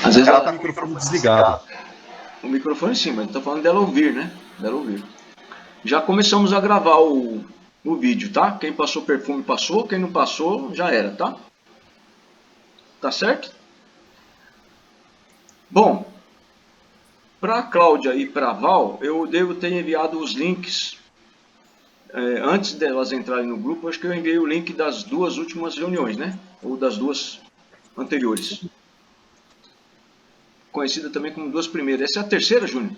Às vezes ela tá com o microfone desligado. O microfone sim, mas tá falando dela ouvir, né? Dela ouvir. Já começamos a gravar o vídeo, tá? Quem passou perfume passou, quem não passou já era, tá? Tá certo? Bom, para a Cláudia e para a Val, eu devo ter enviado os links. Antes delas entrarem no grupo, acho que eu enviei o link das duas últimas reuniões, né? Ou das duas anteriores. Conhecida também como duas primeiras. Essa é a terceira, Júnior?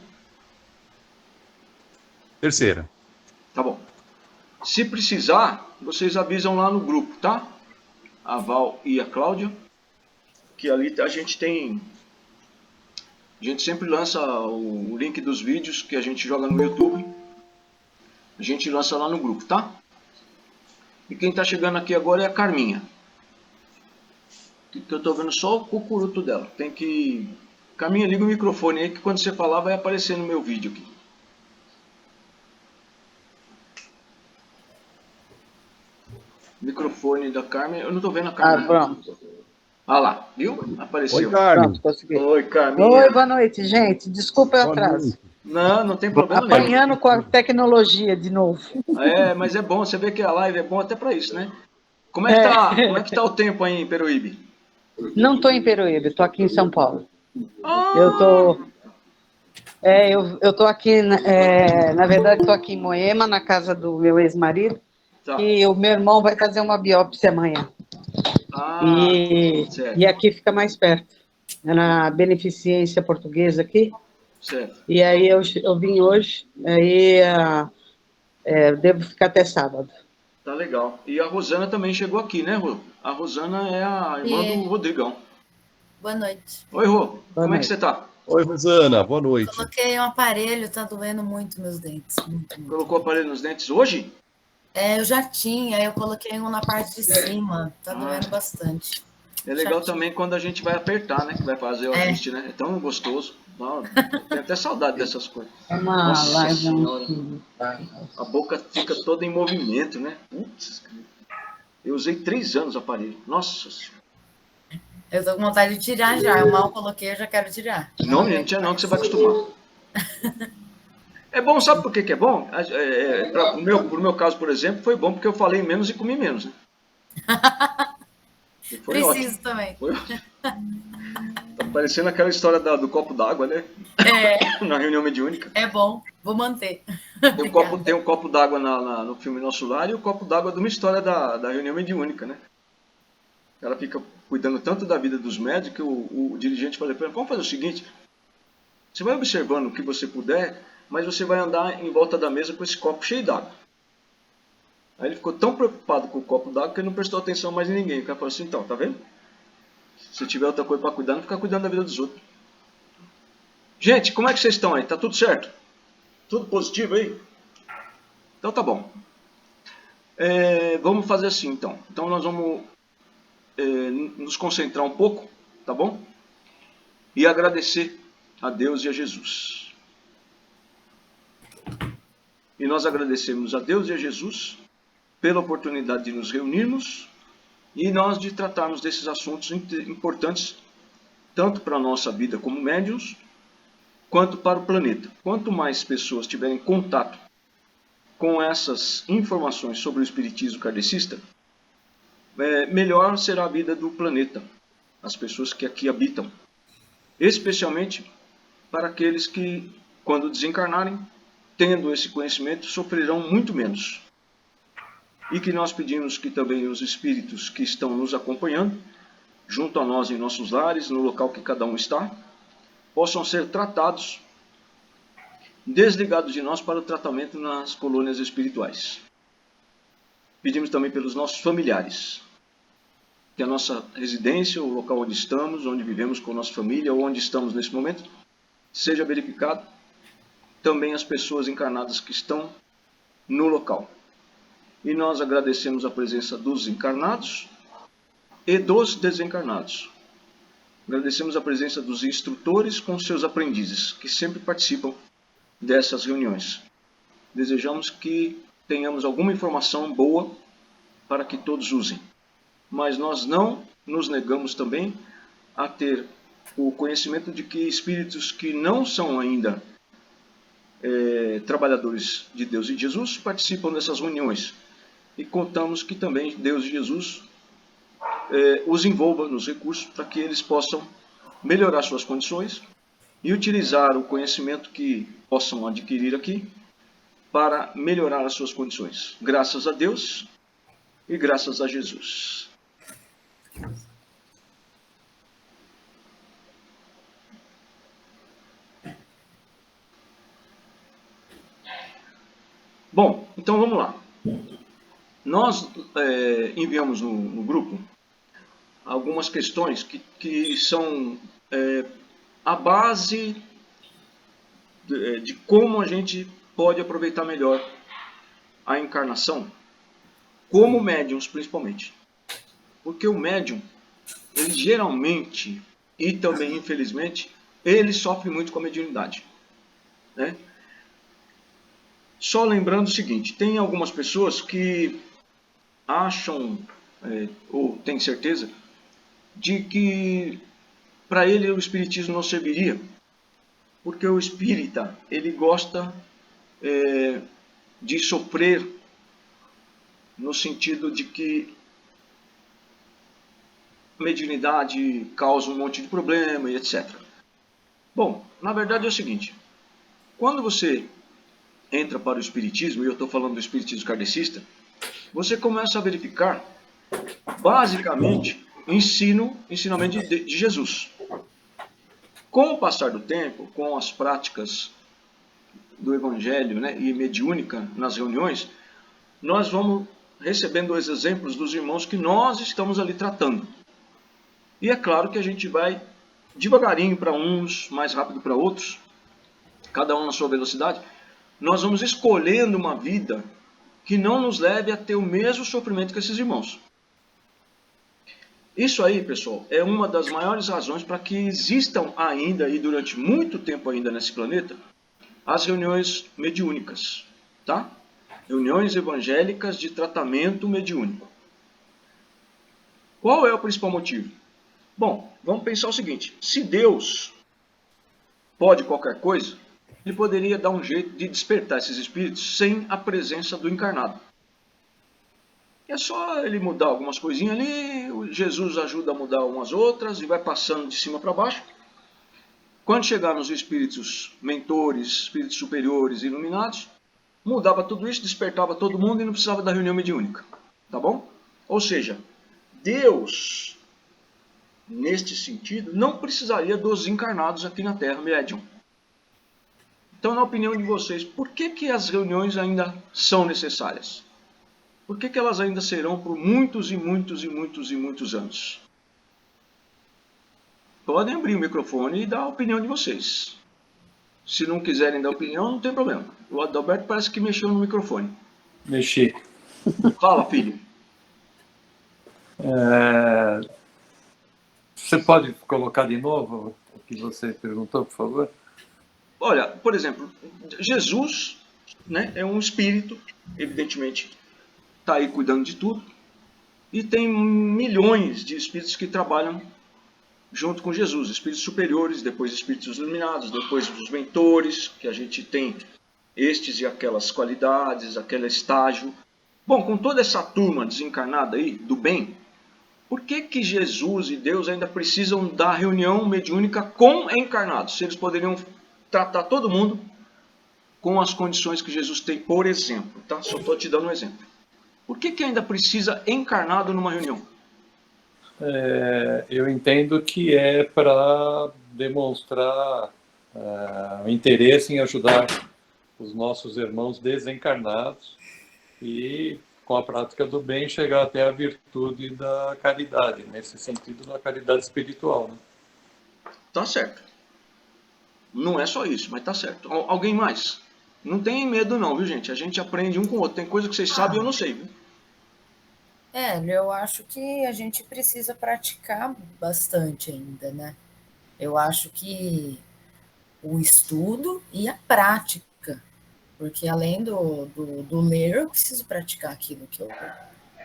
Terceira. Tá bom. Se precisar, vocês avisam lá no grupo, tá? A Val e a Cláudia. Que ali a gente tem... A gente sempre lança o link dos vídeos que a gente joga no YouTube. A gente lança lá no grupo, tá? E quem tá chegando aqui agora é a Carminha. Que eu tô vendo só o cucuruto dela. Tem que... Carminha, liga o microfone aí que quando você falar vai aparecer no meu vídeo aqui. Microfone da Carmen. Eu não tô vendo a Carmen. Pronto. Ah lá, viu? Apareceu. Oi, Carmen. Pronto, consegui. Oi, Carminha. Oi, boa noite, gente. Desculpa o Boa atraso. noite. Não, não tem problema nenhum. Apanhando com a tecnologia de novo. Mas é bom, você vê que a live é bom até pra isso, né? Como é que tá o tempo aí em Peruíbe? Não estou em Peruíbe, estou aqui em São Paulo. Ah, Eu tô aqui, na verdade, estou aqui em Moema, na casa do meu ex-marido, tá. e o meu irmão vai fazer uma biópsia amanhã. Certo, E aqui fica mais perto, é na Beneficência Portuguesa aqui. certo. E aí eu vim hoje, aí devo ficar até sábado. Tá legal. E a Rosana também chegou aqui, né, Rô? A Rosana é a irmã do Rodrigão. Boa noite. Oi, Rô. Como é que noite. você tá? Oi, Rosana. Boa noite. Coloquei um aparelho, tá doendo muito meus dentes. Muito. Colocou o aparelho nos dentes hoje? Eu já tinha, eu coloquei um na parte de cima, tá doendo bastante. É legal também quando a gente vai apertar, né? Que vai fazer o ajuste, né? É tão gostoso. Não, eu tenho até saudade dessas coisas. Nossa Senhora. A boca fica toda em movimento, né? Putz, eu usei 3 anos o aparelho. Nossa Senhora. Eu tô com vontade de tirar já. Eu mal coloquei, eu já quero tirar. Não tinha não, que você vai acostumar. É bom, sabe por que é bom? Pro meu caso, por exemplo, foi bom porque eu falei menos e comi menos. Né? Foi Preciso ótimo. também. Foi ótimo. Tá parecendo aquela história do copo d'água, né? Na reunião mediúnica. É bom, vou manter. Tem um copo d'água no filme Nosso Lar e o copo d'água de uma história da reunião mediúnica, né? Ela fica cuidando tanto da vida dos médicos que o dirigente falou para ela, vamos fazer o seguinte, você vai observando o que você puder, mas você vai andar em volta da mesa com esse copo cheio d'água. Aí ele ficou tão preocupado com o copo d'água que ele não prestou atenção mais em ninguém. O cara falou assim, então, tá vendo? Se tiver outra coisa para cuidar, não fica cuidando da vida dos outros. Gente, como é que vocês estão aí? Tá tudo certo? Tudo positivo aí? Então tá bom. Vamos fazer assim então. Então nós vamos nos concentrar um pouco, tá bom? E agradecer a Deus e a Jesus. E nós agradecemos a Deus e a Jesus pela oportunidade de nos reunirmos e nós de tratarmos desses assuntos importantes tanto para a nossa vida como médiuns, quanto para o planeta. Quanto mais pessoas tiverem contato com essas informações sobre o espiritismo kardecista, melhor será a vida do planeta, as pessoas que aqui habitam. Especialmente para aqueles que, quando desencarnarem, tendo esse conhecimento, sofrerão muito menos. E que nós pedimos que também os espíritos que estão nos acompanhando, junto a nós em nossos lares, no local que cada um está, possam ser tratados, desligados de nós para o tratamento nas colônias espirituais. Pedimos também pelos nossos familiares, que a nossa residência, o local onde estamos, onde vivemos com a nossa família, ou onde estamos nesse momento, seja verificado também as pessoas encarnadas que estão no local. E nós agradecemos a presença dos encarnados e dos desencarnados. Agradecemos a presença dos instrutores com seus aprendizes, que sempre participam dessas reuniões. Desejamos que tenhamos alguma informação boa para que todos usem. Mas nós não nos negamos também a ter o conhecimento de que espíritos que não são ainda trabalhadores de Deus e de Jesus participam dessas reuniões. E contamos que também Deus e Jesus os envolva nos recursos para que eles possam melhorar suas condições e utilizar o conhecimento que possam adquirir aqui para melhorar as suas condições. Graças a Deus e graças a Jesus. Bom, então vamos lá. Nós enviamos no grupo algumas questões que são a base de como a gente pode aproveitar melhor a encarnação, como médiums principalmente. Porque o médium, ele geralmente, e também infelizmente, ele sofre muito com a mediunidade, né? Só lembrando o seguinte, tem algumas pessoas que acham, ou têm certeza, de que para ele o espiritismo não serviria, porque o espírita, ele gosta de sofrer, no sentido de que mediunidade causa um monte de problema e etc. Bom, na verdade é o seguinte, quando você entra para o espiritismo, e eu estou falando do espiritismo kardecista, você começa a verificar, basicamente, ensinamento de Jesus. Com o passar do tempo, com as práticas do evangelho, né, e mediúnica nas reuniões, nós vamos recebendo os exemplos dos irmãos que nós estamos ali tratando. E é claro que a gente vai devagarinho para uns, mais rápido para outros, cada um na sua velocidade. Nós vamos escolhendo uma vida que não nos leve a ter o mesmo sofrimento que esses irmãos. Isso aí, pessoal, é uma das maiores razões para que existam ainda, e durante muito tempo ainda nesse planeta, as reuniões mediúnicas, tá? Reuniões evangélicas de tratamento mediúnico. Qual é o principal motivo? Bom, vamos pensar o seguinte, se Deus pode qualquer coisa, ele poderia dar um jeito de despertar esses espíritos sem a presença do encarnado. É só ele mudar algumas coisinhas ali, Jesus ajuda a mudar umas outras e vai passando de cima para baixo. Quando chegar nos espíritos mentores, espíritos superiores, iluminados, mudava tudo isso, despertava todo mundo e não precisava da reunião mediúnica. Tá bom? Ou seja, Deus, neste sentido, não precisaria dos encarnados aqui na Terra, médium. Então, na opinião de vocês, por que as reuniões ainda são necessárias? Por que elas ainda serão por muitos e muitos e muitos e muitos anos? Podem abrir o microfone e dar a opinião de vocês. Se não quiserem dar opinião, não tem problema. O Adalberto parece que mexeu no microfone. Mexi. Fala, filho. Você pode colocar de novo o que você perguntou, por favor? Olha, por exemplo, Jesus, né, é um espírito, evidentemente, está aí cuidando de tudo, e tem milhões de espíritos que trabalham junto com Jesus, espíritos superiores, depois espíritos iluminados, depois os mentores, que a gente tem estes e aquelas qualidades, aquele estágio. Bom, com toda essa turma desencarnada aí, do bem, por que Jesus e Deus ainda precisam da reunião mediúnica com encarnados? Se eles poderiam tratar todo mundo com as condições que Jesus tem, por exemplo, tá? Só estou te dando um exemplo. Por que ainda precisa encarnado numa reunião? Eu entendo que é para demonstrar o interesse em ajudar os nossos irmãos desencarnados e, com a prática do bem, chegar até a virtude da caridade, nesse sentido, da caridade espiritual, né? Tá certo. Não é só isso, mas tá certo. Alguém mais? Não tem medo não, viu, gente? A gente aprende um com o outro. Tem coisa que vocês sabem e eu não sei, viu? Eu acho que a gente precisa praticar bastante ainda, né? Eu acho que o estudo e a prática, porque além do ler, eu preciso praticar aquilo que eu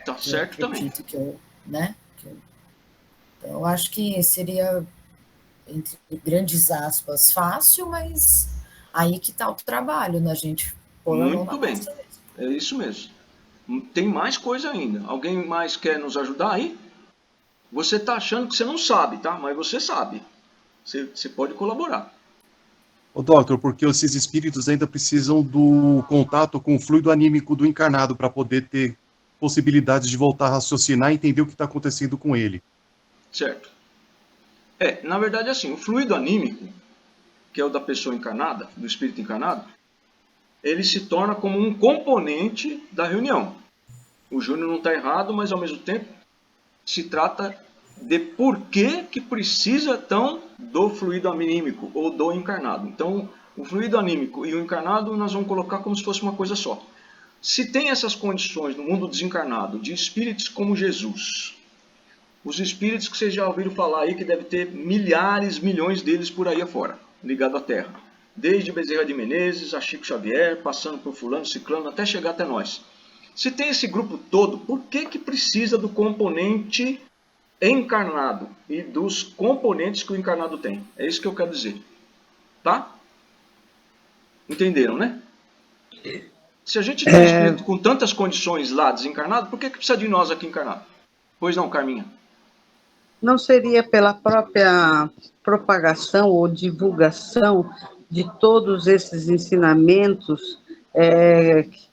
Tá certo também. acredito, então, eu acho que seria entre grandes aspas, fácil, mas aí que está o trabalho, né? A gente pôr a mão na Muito bem, massa mesmo. é isso mesmo. Tem mais coisa ainda. Alguém mais quer nos ajudar aí? Você está achando que você não sabe, tá? Mas você sabe. Você pode colaborar. Ô, Doctor, porque esses espíritos ainda precisam do contato com o fluido anímico do encarnado para poder ter possibilidades de voltar a raciocinar e entender o que está acontecendo com ele. Certo. Na verdade, assim, o fluido anímico, que é o da pessoa encarnada, do espírito encarnado, ele se torna como um componente da reunião. O Júnior não está errado, mas ao mesmo tempo se trata de por que precisa tão do fluido anímico ou do encarnado. Então, o fluido anímico e o encarnado nós vamos colocar como se fosse uma coisa só. Se tem essas condições no mundo desencarnado de espíritos como Jesus, os espíritos que vocês já ouviram falar aí, que deve ter milhares, milhões deles por aí afora, ligado à Terra. Desde Bezerra de Menezes a Chico Xavier, passando por fulano, ciclano, até chegar até nós. Se tem esse grupo todo, por que precisa do componente encarnado e dos componentes que o encarnado tem? É isso que eu quero dizer. Tá? Entenderam, né? Se a gente tem espírito com tantas condições lá desencarnado, por que precisa de nós aqui encarnado? Pois não, Carminha? Não seria pela própria propagação ou divulgação de todos esses ensinamentos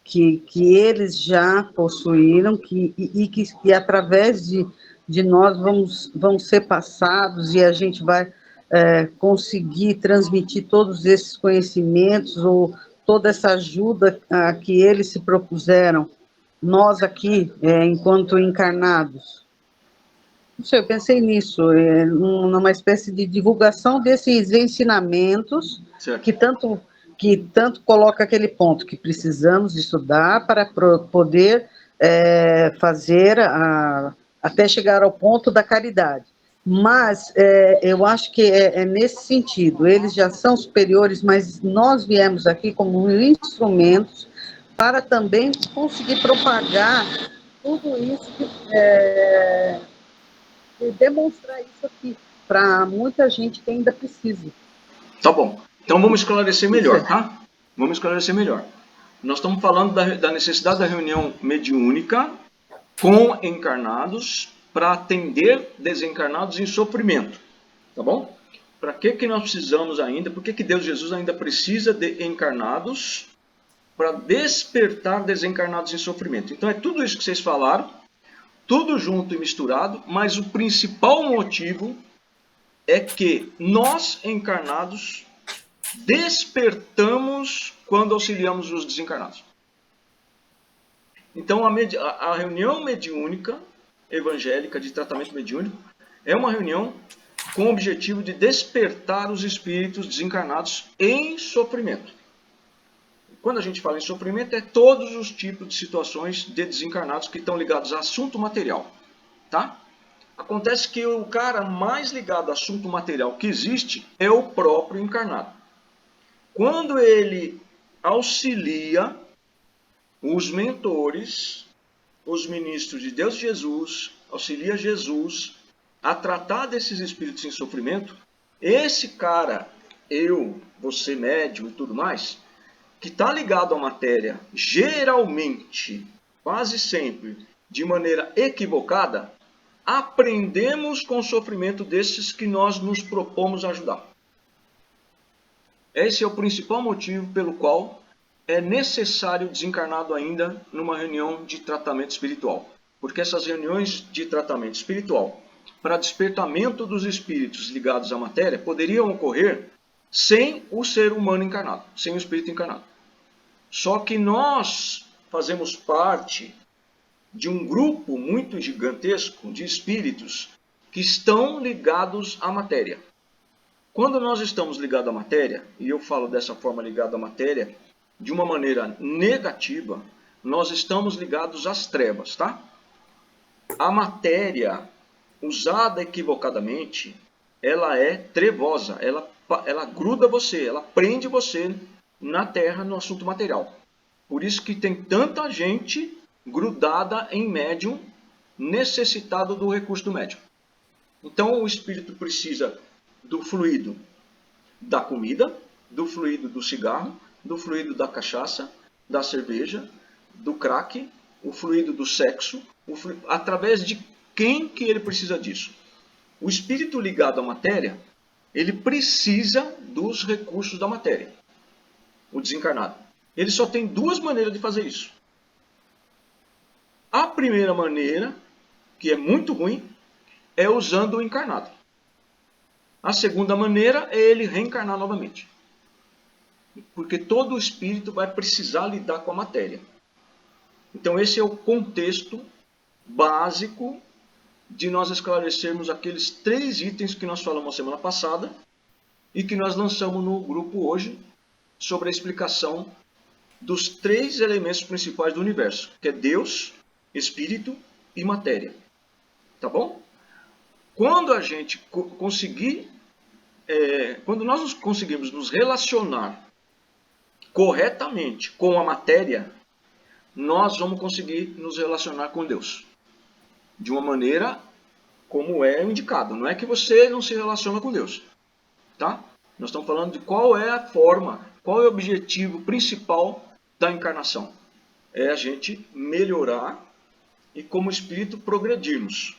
que eles já possuíram e que através de nós vão ser passados e a gente vai conseguir transmitir todos esses conhecimentos ou toda essa ajuda que eles se propuseram, nós aqui, enquanto encarnados? Não sei, eu pensei nisso, numa espécie de divulgação desses ensinamentos que tanto coloca aquele ponto que precisamos estudar para poder fazer até chegar ao ponto da caridade. Mas eu acho que é nesse sentido, eles já são superiores, mas nós viemos aqui como instrumentos para também conseguir propagar tudo isso e demonstrar isso aqui para muita gente que ainda precisa. Tá bom. Então vamos esclarecer melhor, tá? Vamos esclarecer melhor. Nós estamos falando da necessidade da reunião mediúnica com encarnados para atender desencarnados em sofrimento. Tá bom? Para que nós precisamos ainda? Por que Deus Jesus ainda precisa de encarnados para despertar desencarnados em sofrimento? Então é tudo isso que vocês falaram, tudo junto e misturado, mas o principal motivo é que nós, encarnados, despertamos quando auxiliamos os desencarnados. Então, a reunião mediúnica, evangélica, de tratamento mediúnico, é uma reunião com o objetivo de despertar os espíritos desencarnados em sofrimento. Quando a gente fala em sofrimento, é todos os tipos de situações de desencarnados que estão ligados a assunto material. Tá? Acontece que o cara mais ligado a assunto material que existe é o próprio encarnado. Quando ele auxilia os mentores, os ministros de Deus Jesus, auxilia Jesus a tratar desses espíritos em sofrimento, esse cara, eu, você médium e tudo mais, que está ligado à matéria, geralmente, quase sempre, de maneira equivocada, aprendemos com o sofrimento desses que nós nos propomos ajudar. Esse é o principal motivo pelo qual é necessário desencarnado ainda numa reunião de tratamento espiritual. Porque essas reuniões de tratamento espiritual, para despertamento dos espíritos ligados à matéria, poderiam ocorrer sem o ser humano encarnado, sem o espírito encarnado. Só que nós fazemos parte de um grupo muito gigantesco de espíritos que estão ligados à matéria. Quando nós estamos ligados à matéria, e eu falo dessa forma ligado à matéria, de uma maneira negativa, nós estamos ligados às trevas, tá? A matéria, usada equivocadamente, ela é trevosa, ela gruda você, ela prende você na Terra, no assunto material. Por isso que tem tanta gente grudada em médium, necessitado do recurso do médium. Então o espírito precisa do fluido da comida, do fluido do cigarro, do fluido da cachaça, da cerveja, do crack, o fluido do sexo, através de quem que ele precisa disso? O espírito ligado à matéria, ele precisa dos recursos da matéria, o desencarnado. Ele só tem duas maneiras de fazer isso. A primeira maneira, que é muito ruim, é usando o encarnado. A segunda maneira é ele reencarnar novamente. Porque todo espírito vai precisar lidar com a matéria. Então esse é o contexto básico de nós esclarecermos aqueles 3 itens que nós falamos semana passada e que nós lançamos no grupo hoje sobre a explicação dos 3 elementos principais do universo, que é Deus, Espírito e matéria. Tá bom? Quando a gente conseguir, quando nós conseguimos nos relacionar corretamente com a matéria, nós vamos conseguir nos relacionar com Deus de uma maneira como é indicado. Não é que você não se relaciona com Deus, tá? Nós estamos falando de qual é a forma, qual é o objetivo principal da encarnação. É a gente melhorar e como espírito progredirmos.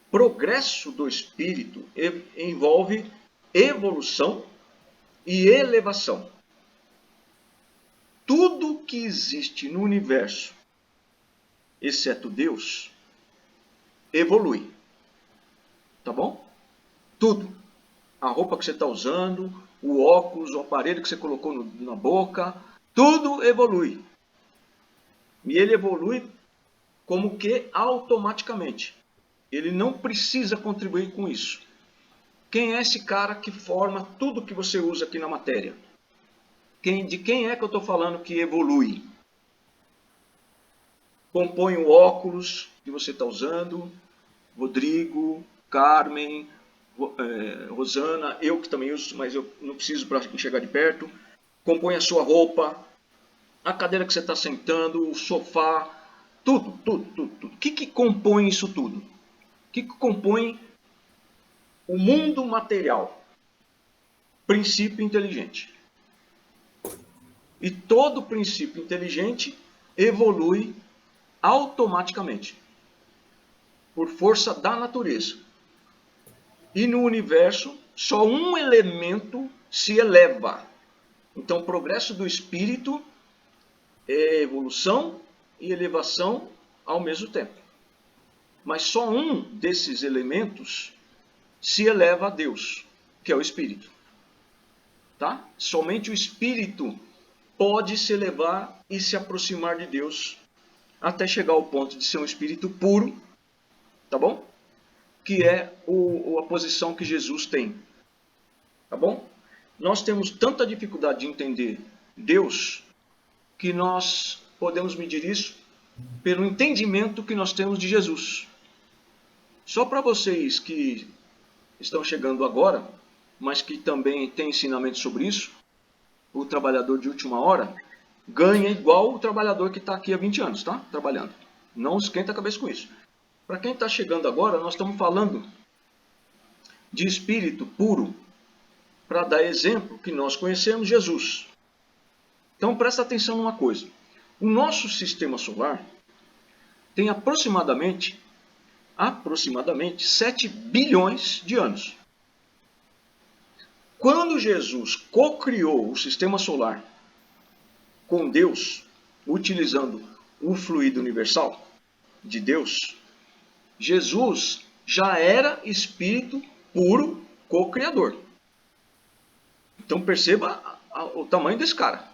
Progresso do espírito envolve evolução e elevação. Tudo que existe no universo, exceto Deus, evolui. Tá bom? Tudo. A roupa que você está usando, o óculos, o aparelho que você colocou na boca, tudo evolui. E ele evolui como que automaticamente. Ele não precisa contribuir com isso. Quem é esse cara que forma tudo que você usa aqui na matéria? De quem é que eu estou falando que evolui? Compõe o óculos que você está usando, Rodrigo, Carmen, Rosana, eu que também uso, mas eu não preciso para enxergar de perto. Compõe a sua roupa, a cadeira que você está sentando, o sofá, tudo. O que compõe isso tudo? O que compõe o mundo material? Princípio inteligente. E todo princípio inteligente evolui automaticamente, por força da natureza. E no universo, só um elemento se eleva. Então, o progresso do espírito é evolução e elevação ao mesmo tempo. Mas só um desses elementos se eleva a Deus, que é o espírito. Tá? Somente o espírito pode se elevar e se aproximar de Deus até chegar ao ponto de ser um espírito puro, tá bom? Que é a posição que Jesus tem, tá bom? Nós temos tanta dificuldade de entender Deus que nós podemos medir isso pelo entendimento que nós temos de Jesus. Só para vocês que estão chegando agora, mas que também têm ensinamento sobre isso, o trabalhador de última hora ganha igual o trabalhador que está aqui há 20 anos, tá? Trabalhando. Não esquenta a cabeça com isso. Para quem está chegando agora, nós estamos falando de espírito puro, para dar exemplo que nós conhecemos Jesus. Então presta atenção numa coisa. O nosso sistema solar tem aproximadamente 7 bilhões de anos. Quando Jesus co-criou o sistema solar com Deus, utilizando o fluido universal de Deus, Jesus já era espírito puro co-criador. Então perceba o tamanho desse cara.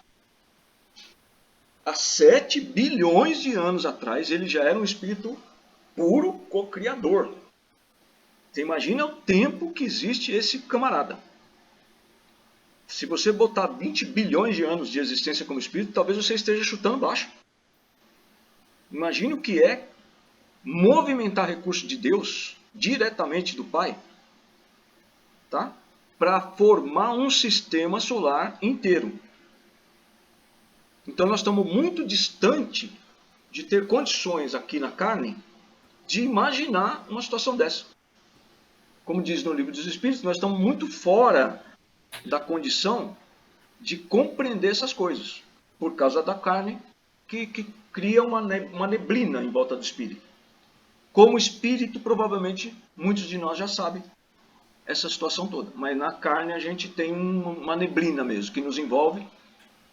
Há 7 bilhões de anos atrás ele já era um espírito puro co-criador. Você imagina o tempo que existe esse camarada. Se você botar 20 bilhões de anos de existência como espírito, talvez você esteja chutando baixo. Imagine o que é movimentar recursos de Deus diretamente do Pai, tá? Para formar um sistema solar inteiro. Então nós estamos muito distante de ter condições aqui na carne de imaginar uma situação dessa. como diz no Livro dos Espíritos, nós estamos muito fora da condição de compreender essas coisas, por causa da carne que cria uma neblina em volta do espírito. Como espírito, provavelmente, muitos de nós já sabem essa situação toda, mas na carne a gente tem uma neblina mesmo, que nos envolve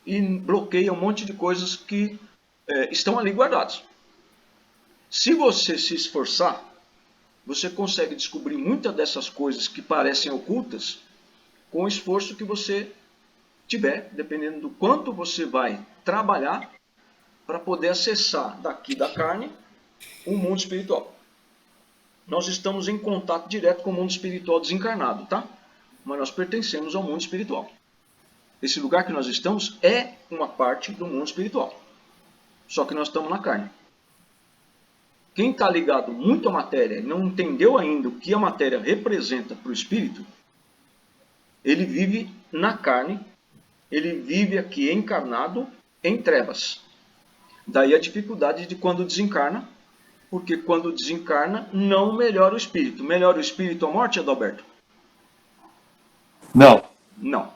e bloqueia um monte de coisas que estão ali guardadas. Se você se esforçar, você consegue descobrir muitas dessas coisas que parecem ocultas com o esforço que você tiver, dependendo do quanto você vai trabalhar para poder acessar daqui da carne o mundo espiritual. Nós estamos em contato direto com o mundo espiritual desencarnado, tá? Mas nós pertencemos ao mundo espiritual. Esse lugar que nós estamos é uma parte do mundo espiritual. Só que nós estamos na carne. Quem está ligado muito à matéria e não entendeu ainda o que a matéria representa para o espírito, ele vive na carne, ele vive aqui encarnado em trevas. Daí a dificuldade de quando desencarna, porque quando desencarna não melhora o espírito. Melhora o espírito a morte, Adalberto? Não. Não.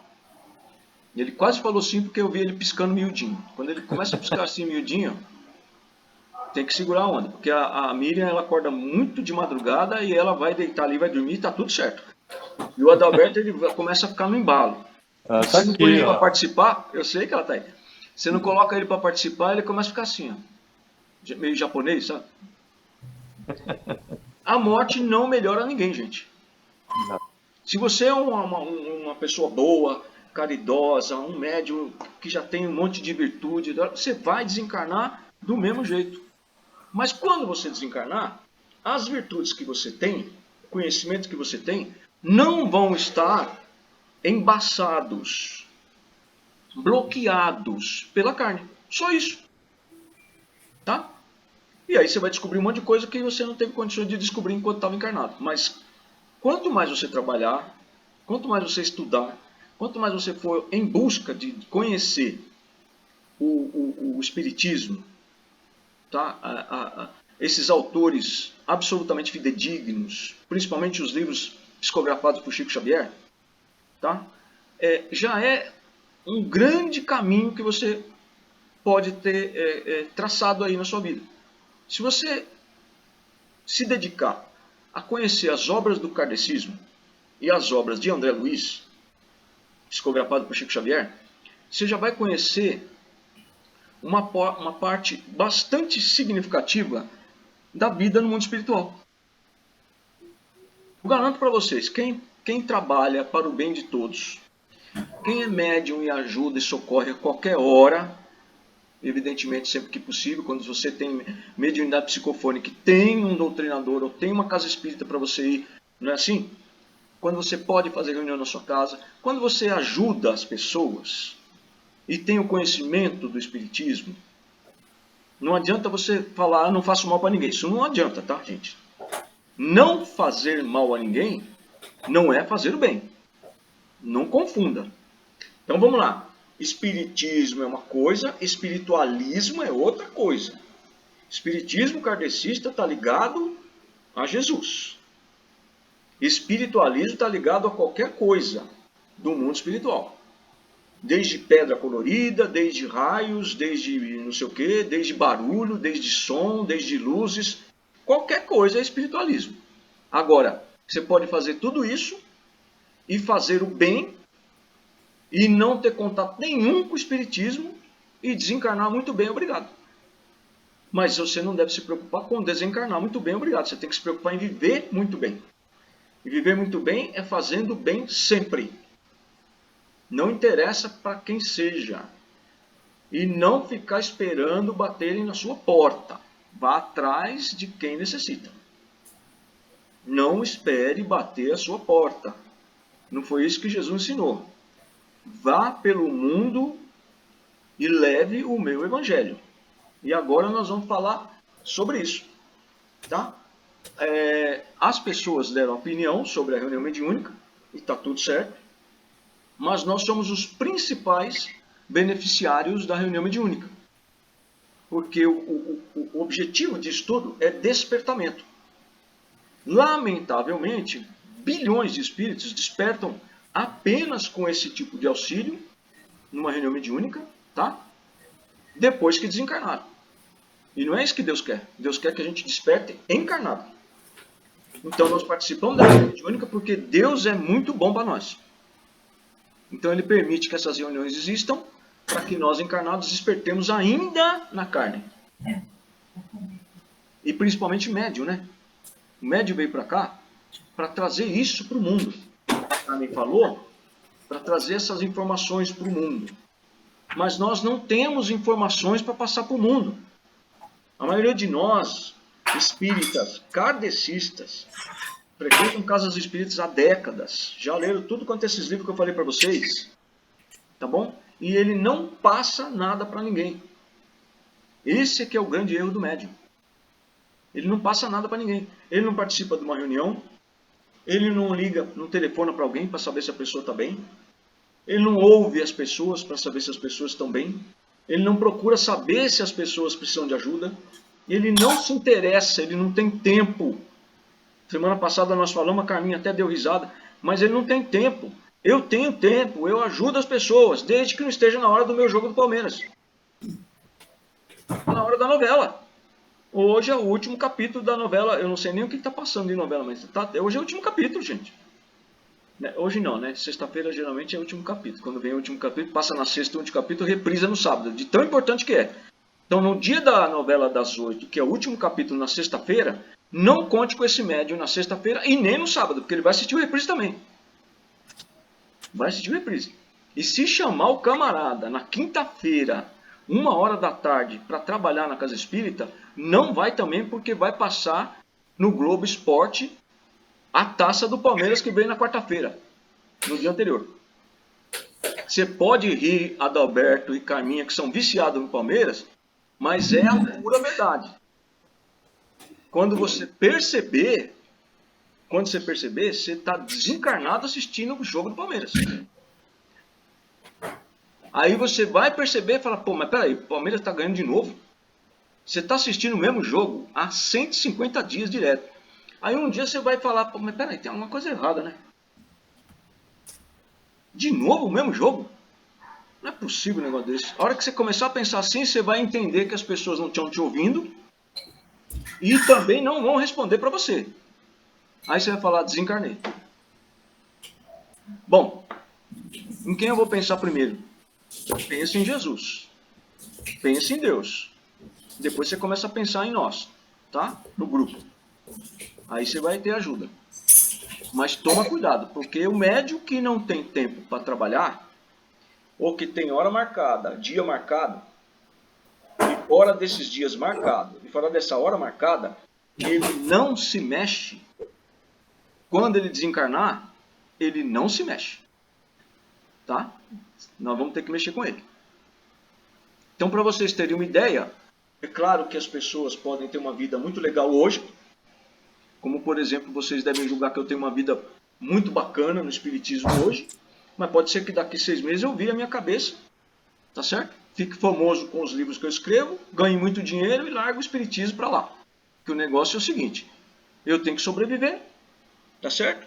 Ele quase falou sim porque eu vi ele piscando miudinho. Quando ele começa a piscar assim miudinho, tem que segurar a onda, porque a Miriam ela acorda muito de madrugada e ela vai deitar ali, vai dormir e tá tudo certo. E o Adalberto ele começa a ficar no embalo. Tá Você não põe aqui, ele para ó. participar, eu sei que ela tá aí. Você não coloca ele para participar, ele começa a ficar assim, ó, meio japonês, sabe? A morte não melhora ninguém, gente. Não. Se você é uma pessoa boa, caridosa, um médium que já tem um monte de virtude, você vai desencarnar do mesmo jeito. Mas quando você desencarnar, as virtudes que você tem, o conhecimento que você tem, não vão estar embaçados, bloqueados pela carne. Só isso. Tá? E aí você vai descobrir um monte de coisa que você não teve condições de descobrir enquanto estava encarnado. Mas quanto mais você trabalhar, quanto mais você estudar, quanto mais você for em busca de conhecer o Espiritismo, tá? Esses autores absolutamente fidedignos, principalmente os livros psicografados por Chico Xavier, tá? Já é um grande caminho que você pode ter traçado aí na sua vida. Se você se dedicar a conhecer as obras do kardecismo e as obras de André Luiz, psicografado por Chico Xavier, você já vai conhecer uma parte bastante significativa da vida no mundo espiritual. Eu garanto para vocês, quem trabalha para o bem de todos, quem é médium e ajuda e socorre a qualquer hora, evidentemente sempre que possível, quando você tem mediunidade psicofônica, tem um doutrinador ou tem uma casa espírita para você ir, não é assim? Quando você pode fazer reunião na sua casa, quando você ajuda as pessoas e tem o conhecimento do espiritismo, não adianta você falar, não faço mal para ninguém. Isso não adianta, tá, gente? Não fazer mal a ninguém não é fazer o bem. Não confunda. Então vamos lá. Espiritismo é uma coisa, espiritualismo é outra coisa. Espiritismo kardecista está ligado a Jesus. Espiritualismo está ligado a qualquer coisa do mundo espiritual. Desde pedra colorida, desde raios, desde não sei o quê, desde barulho, desde som, desde luzes. Qualquer coisa é espiritualismo. Agora, você pode fazer tudo isso e fazer o bem e não ter contato nenhum com o espiritismo e desencarnar muito bem, obrigado. Mas você não deve se preocupar com desencarnar muito bem, obrigado. Você tem que se preocupar em viver muito bem. E viver muito bem é fazendo bem sempre. Não interessa para quem seja. E não ficar esperando baterem na sua porta. Vá atrás de quem necessita. Não espere bater a sua porta. Não foi isso que Jesus ensinou. Vá pelo mundo e leve o meu evangelho. E agora nós vamos falar sobre isso. Tá? As pessoas deram opinião sobre a reunião mediúnica, e está tudo certo, mas nós somos os principais beneficiários da reunião mediúnica. Porque o objetivo disso tudo é despertamento. Lamentavelmente, bilhões de espíritos despertam apenas com esse tipo de auxílio, numa reunião mediúnica, tá? Depois que desencarnaram. E não é isso que Deus quer. Deus quer que a gente desperte encarnado. Então nós participamos da reunião mediúnica porque Deus é muito bom para nós. Então ele permite que essas reuniões existam para que nós encarnados despertemos ainda na carne. E principalmente médium, né? O médium veio para cá para trazer isso para o mundo. A Carmen falou, para trazer essas informações para o mundo. Mas nós não temos informações para passar para o mundo. A maioria de nós, espíritas, kardecistas, frequentam casas espíritas há décadas. Já leram tudo quanto esses livros que eu falei para vocês. Tá bom? E ele não passa nada para ninguém. Esse é que é o grande erro do médium. Ele não passa nada para ninguém. Ele não participa de uma reunião. Ele não liga, não telefona para alguém para saber se a pessoa está bem. Ele não ouve as pessoas para saber se as pessoas estão bem. Ele não procura saber se as pessoas precisam de ajuda. Ele não se interessa, ele não tem tempo. Semana passada nós falamos, a Carminha até deu risada, mas ele não tem tempo. Eu tenho tempo, eu ajudo as pessoas, desde que não esteja na hora do meu jogo do Palmeiras. Na hora da novela. Hoje é o último capítulo da novela. Eu não sei nem o que está passando de novela, mas hoje é o último capítulo, gente. Hoje não, né? Sexta-feira geralmente é o último capítulo. Quando vem o último capítulo, passa na sexta o último capítulo, reprisa no sábado. De tão importante que é. Então, no dia da novela das 8, que é o último capítulo na sexta-feira, não conte com esse médium na sexta-feira e nem no sábado, porque ele vai assistir o reprise também. Vai assistir o reprise. E se chamar o camarada na quinta-feira, 1h da tarde, para trabalhar na Casa Espírita, não vai também, porque vai passar no Globo Esporte a taça do Palmeiras que veio na quarta-feira, no dia anterior. Você pode rir, Adalberto e Carminha, que são viciados no Palmeiras, mas é a pura verdade. Quando você perceber, você está desencarnado assistindo o jogo do Palmeiras. Aí você vai perceber e fala, pô, mas peraí, o Palmeiras está ganhando de novo? Você está assistindo o mesmo jogo há 150 dias direto. Aí um dia você vai falar, pô, mas peraí, tem alguma coisa errada, né? De novo o mesmo jogo? Não é possível um negócio desse. A hora que você começar a pensar assim, você vai entender que as pessoas não estão te ouvindo e também não vão responder para você. Aí você vai falar, desencarnei. Bom, em quem eu vou pensar primeiro? Pense em Jesus. Pense em Deus. Depois você começa a pensar em nós, tá? No grupo. Aí você vai ter ajuda. Mas toma cuidado, porque o médium que não tem tempo para trabalhar, ou que tem hora marcada, dia marcado, e fora desses dias marcados, e fora dessa hora marcada, ele não se mexe. Quando ele desencarnar, ele não se mexe. Tá? Nós vamos ter que mexer com ele. Então, para vocês terem uma ideia, é claro que as pessoas podem ter uma vida muito legal hoje, como, por exemplo, vocês devem julgar que eu tenho uma vida muito bacana no Espiritismo hoje, mas pode ser que daqui 6 meses eu vire a minha cabeça, tá certo? Fique famoso com os livros que eu escrevo, ganhe muito dinheiro e largue o Espiritismo para lá. Porque o negócio é o seguinte, eu tenho que sobreviver, tá certo?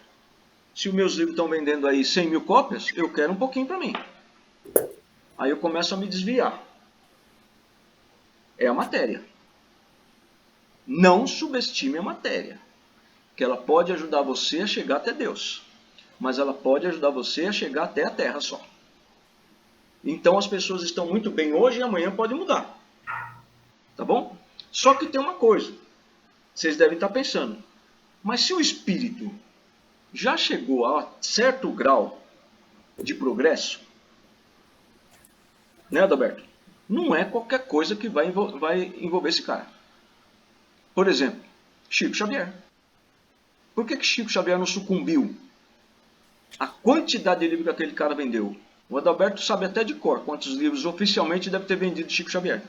Se os meus livros estão vendendo aí 100 mil cópias, eu quero um pouquinho para mim. Aí eu começo a me desviar. É a matéria. Não subestime a matéria. Que ela pode ajudar você a chegar até Deus. Mas ela pode ajudar você a chegar até a Terra só. Então as pessoas estão muito bem hoje e amanhã pode mudar. Tá bom? Só que tem uma coisa. Vocês devem estar pensando. Mas se o espírito já chegou a certo grau de progresso, né, Adalberto? Não é qualquer coisa que vai envolver esse cara. Por exemplo, Chico Xavier. Por que Chico Xavier não sucumbiu? A quantidade de livros que aquele cara vendeu. O Adalberto sabe até de cor quantos livros oficialmente deve ter vendido Chico Xavier.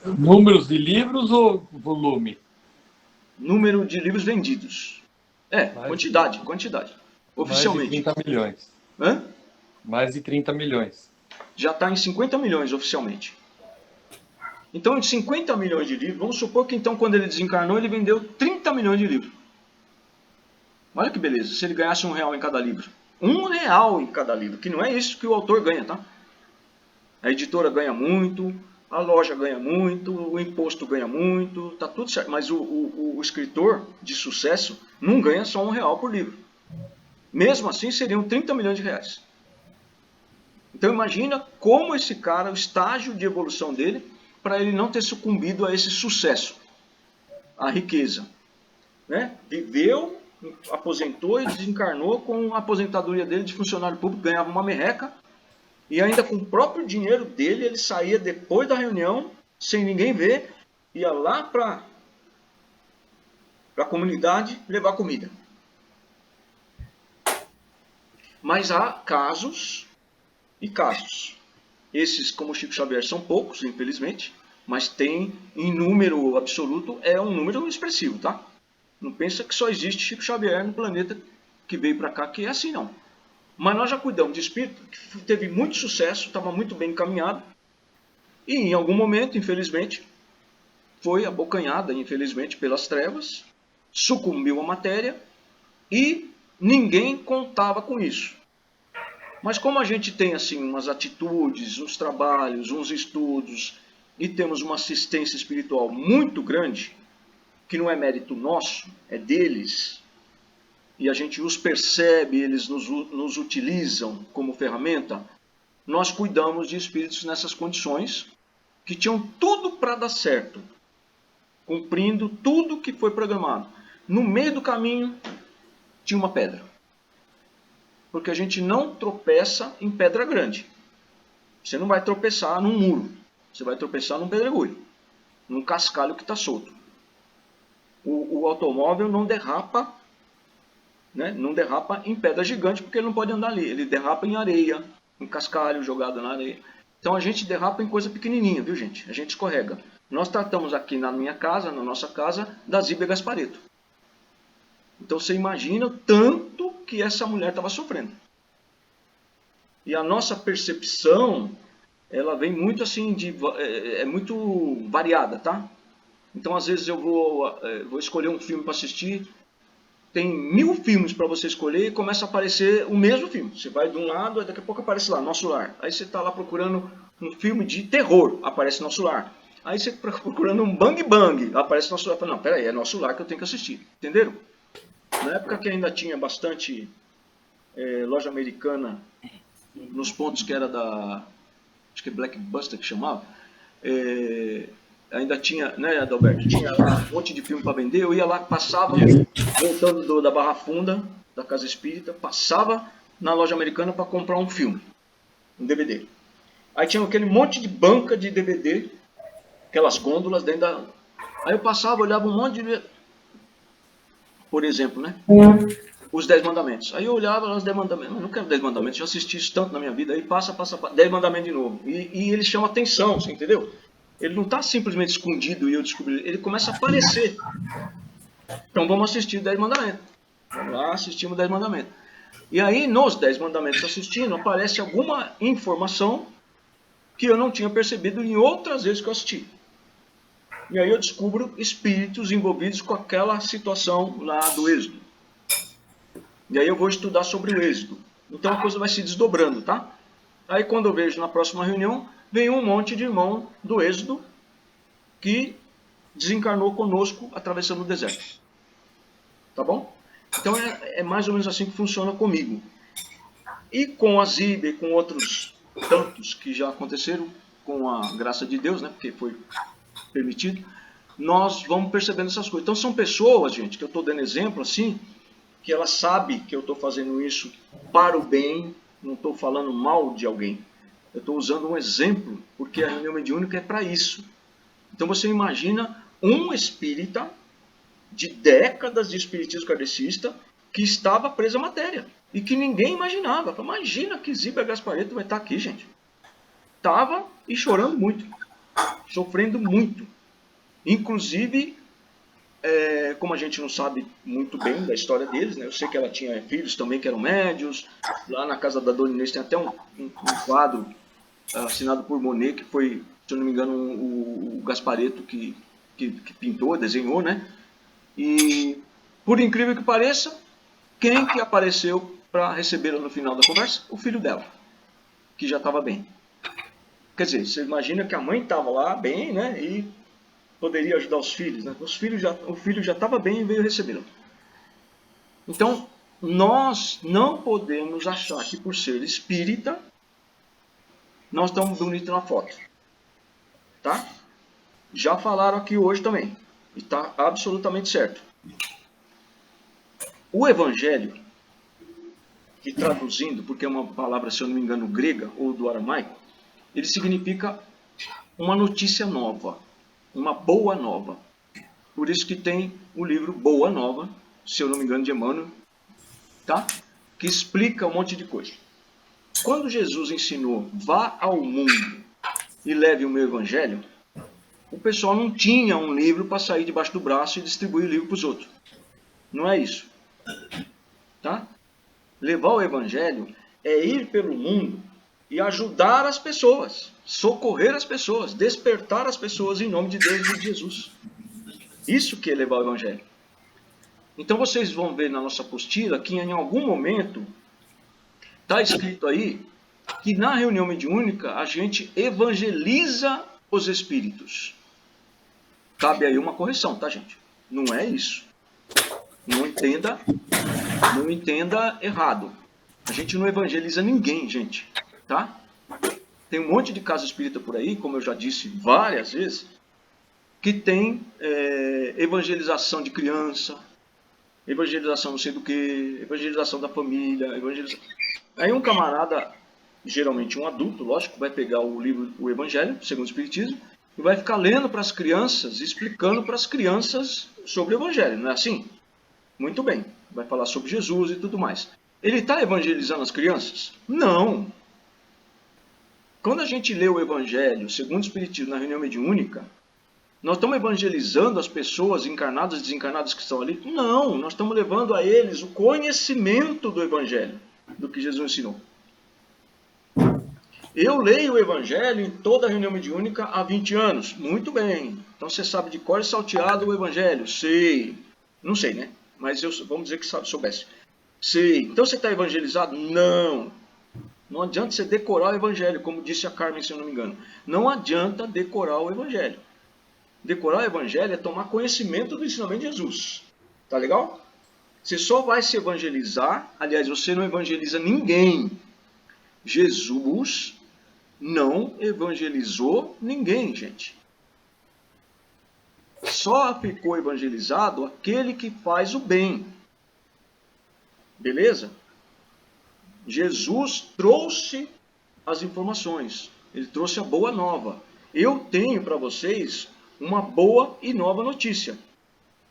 Números de livros ou volume? Número de livros vendidos. Quantidade. Oficialmente. Mais de 30 milhões. Hã? Mais de 30 milhões. Já está em 50 milhões oficialmente. Então, de 50 milhões de livros, vamos supor que então quando ele desencarnou, ele vendeu 30 milhões de livros. Olha que beleza, se ele ganhasse R$1 em cada livro. R$1 em cada livro, que não é isso que o autor ganha, tá? A editora ganha muito, a loja ganha muito, o imposto ganha muito, tá tudo certo. Mas o escritor de sucesso não ganha só R$1 por livro. Mesmo assim, seriam 30 milhões de reais. Então imagina como esse cara, o estágio de evolução dele, para ele não ter sucumbido a esse sucesso, a riqueza. Né? Viveu, aposentou e desencarnou com a aposentadoria dele de funcionário público, ganhava uma merreca, e ainda com o próprio dinheiro dele, ele saía depois da reunião, sem ninguém ver, ia lá para a comunidade levar comida. Mas há casos e casos. Esses, como Chico Xavier, são poucos, infelizmente, mas tem, em número absoluto, é um número expressivo, tá? Não pensa que só existe Chico Xavier no planeta que veio para cá, que é assim, não. Mas nós já cuidamos de espírito que teve muito sucesso, estava muito bem encaminhado, e em algum momento, infelizmente, foi abocanhada, infelizmente, pelas trevas, sucumbiu à matéria, e ninguém contava com isso. Mas como a gente tem assim umas atitudes, uns trabalhos, uns estudos, e temos uma assistência espiritual muito grande, que não é mérito nosso, é deles, e a gente os percebe, eles nos utilizam como ferramenta, nós cuidamos de espíritos nessas condições, que tinham tudo para dar certo, cumprindo tudo que foi programado. No meio do caminho, tinha uma pedra. Porque a gente não tropeça em pedra grande. Você não vai tropeçar num muro. Você vai tropeçar num pedregulho. Num cascalho que está solto. O automóvel não derrapa, né? Não derrapa em pedra gigante porque ele não pode andar ali. Ele derrapa em areia, em cascalho jogado na areia. Então a gente derrapa em coisa pequenininha, viu gente? A gente escorrega. Nós tratamos aqui na minha casa, na nossa casa, da Zíbia Gasparetto. Então você imagina o tanto que essa mulher estava sofrendo. E a nossa percepção, ela vem muito assim, é muito variada, tá? Então às vezes eu vou escolher um filme para assistir, tem 1000 filmes para você escolher e começa a aparecer o mesmo filme. Você vai de um lado, daqui a pouco aparece lá, Nosso Lar. Aí você está lá procurando um filme de terror, aparece Nosso Lar. Aí você está procurando um Bang Bang, aparece Nosso Lar. Não, peraí, é Nosso Lar que eu tenho que assistir. Entenderam? Na época que ainda tinha bastante loja americana, nos pontos que era da, acho que é Blockbuster que chamava, ainda tinha, né, Adalberto? Tinha lá um monte de filme para vender, eu ia lá, passava, voltando da Barra Funda, da Casa Espírita, passava na loja americana para comprar um filme, um DVD. Aí tinha aquele monte de banca de DVD, aquelas gôndolas dentro da... Aí eu passava, olhava um monte de... Por exemplo, né? Os 10 mandamentos. Aí eu olhava lá os 10 mandamentos. Eu não quero 10 mandamentos, já assisti isso tanto na minha vida. Aí passa, 10 mandamentos de novo. E ele chama atenção, você entendeu? Ele não está simplesmente escondido e eu descobri. Ele começa a aparecer. Então vamos assistir 10 mandamentos. Vamos lá, assistimos 10 mandamentos. E aí, nos 10 mandamentos assistindo, aparece alguma informação que eu não tinha percebido em outras vezes que eu assisti. E aí eu descubro espíritos envolvidos com aquela situação lá do Êxodo. E aí eu vou estudar sobre o Êxodo. Então a coisa vai se desdobrando, tá? Aí quando eu vejo na próxima reunião, vem um monte de irmão do Êxodo que desencarnou conosco atravessando o deserto. Tá bom? Então é mais ou menos assim que funciona comigo. E com a Zíbia e com outros tantos que já aconteceram, com a graça de Deus, né? Porque foi permitido, nós vamos percebendo essas coisas. Então são pessoas, gente, que eu estou dando exemplo assim, que ela sabe que eu estou fazendo isso para o bem, não estou falando mal de alguém. Eu estou usando um exemplo, porque a reunião mediúnica é para isso. Então você imagina um espírita de décadas de espiritismo kardecista que estava preso à matéria e que ninguém imaginava. Imagina que Zíbia Gasparetto vai estar aqui, gente. Estava e chorando muito, sofrendo muito. Inclusive, como a gente não sabe muito bem da história deles, né? Eu sei que ela tinha filhos também que eram médios. Lá na casa da Dona Inês tem até um quadro assinado por Monet, que foi, se eu não me engano, o Gasparetto que pintou, desenhou, né? E, por incrível que pareça, Quem que apareceu para recebê-la no final da conversa? O filho dela, que já estava bem. Quer dizer, você imagina que a mãe estava lá bem, né? E poderia ajudar os filhos, né? O filho já estava bem e veio recebê-la. Então, nós não podemos achar que por ser espírita, nós estamos bonitos na foto. Tá? Já falaram aqui hoje também. E está absolutamente certo. O evangelho, que traduzindo, porque é uma palavra, se eu não me engano, grega ou do aramaico, ele significa uma notícia nova, uma boa nova. Por isso que tem o livro Boa Nova, se eu não me engano, de Emmanuel, tá? Que explica um monte de coisa. Quando Jesus ensinou, vá ao mundo e leve o meu evangelho, o pessoal não tinha um livro para sair debaixo do braço e distribuir o livro para os outros. Não é isso. Tá? Levar o evangelho é ir pelo mundo e ajudar as pessoas, socorrer as pessoas, despertar as pessoas em nome de Deus e de Jesus. Isso que é levar o evangelho. Então vocês vão ver na nossa apostila que em algum momento está escrito aí que na reunião mediúnica a gente evangeliza os espíritos. Cabe aí uma correção, tá, gente? Não é isso. Não entenda errado. A gente não evangeliza ninguém, gente, tá? Tem um monte de casa espírita por aí, como eu já disse várias vezes, que tem evangelização de criança, evangelização não sei do que, evangelização da família, Aí um camarada, geralmente um adulto, lógico, vai pegar o livro, o Evangelho, segundo o Espiritismo, e vai ficar lendo para as crianças, explicando para as crianças sobre o Evangelho, não é assim? Muito bem, vai falar sobre Jesus e tudo mais. Ele está evangelizando as crianças? Não. Quando a gente lê o Evangelho, segundo o Espiritismo, na reunião mediúnica, nós estamos evangelizando as pessoas encarnadas e desencarnadas que estão ali? Não, nós estamos levando a eles o conhecimento do Evangelho, do que Jesus ensinou. Eu leio o Evangelho em toda a reunião mediúnica há 20 anos. Muito bem. Então você sabe de cor e salteado o Evangelho? Sei. Não sei, né? Mas vamos dizer que soubesse. Sei. Então você está evangelizado? Não. Não adianta você decorar o Evangelho, como disse a Carmen, se eu não me engano. Não adianta decorar o Evangelho. Decorar o Evangelho é tomar conhecimento do ensinamento de Jesus. Tá legal? Você só vai se evangelizar, aliás, você não evangeliza ninguém. Jesus não evangelizou ninguém, gente. Só ficou evangelizado aquele que faz o bem. Beleza? Jesus trouxe as informações. Ele trouxe a boa nova. Eu tenho para vocês uma boa e nova notícia.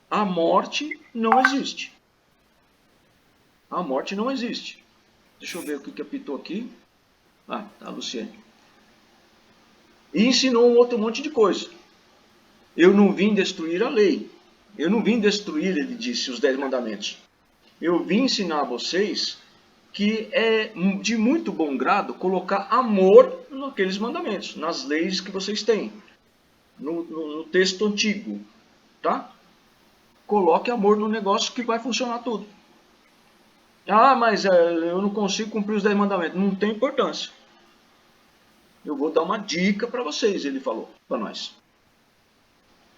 A morte não existe. A morte não existe. Deixa eu ver o que apitou aqui. Ah, tá, Luciane. E ensinou um outro monte de coisa. Eu não vim destruir a lei. Eu não vim destruir, ele disse, os 10 mandamentos. Eu vim ensinar a vocês que é de muito bom grado colocar amor naqueles mandamentos, nas leis que vocês têm, no texto antigo, tá? Coloque amor no negócio que vai funcionar tudo. Ah, mas eu não consigo cumprir os 10 mandamentos. Não tem importância. Eu vou dar uma dica para vocês, ele falou para nós.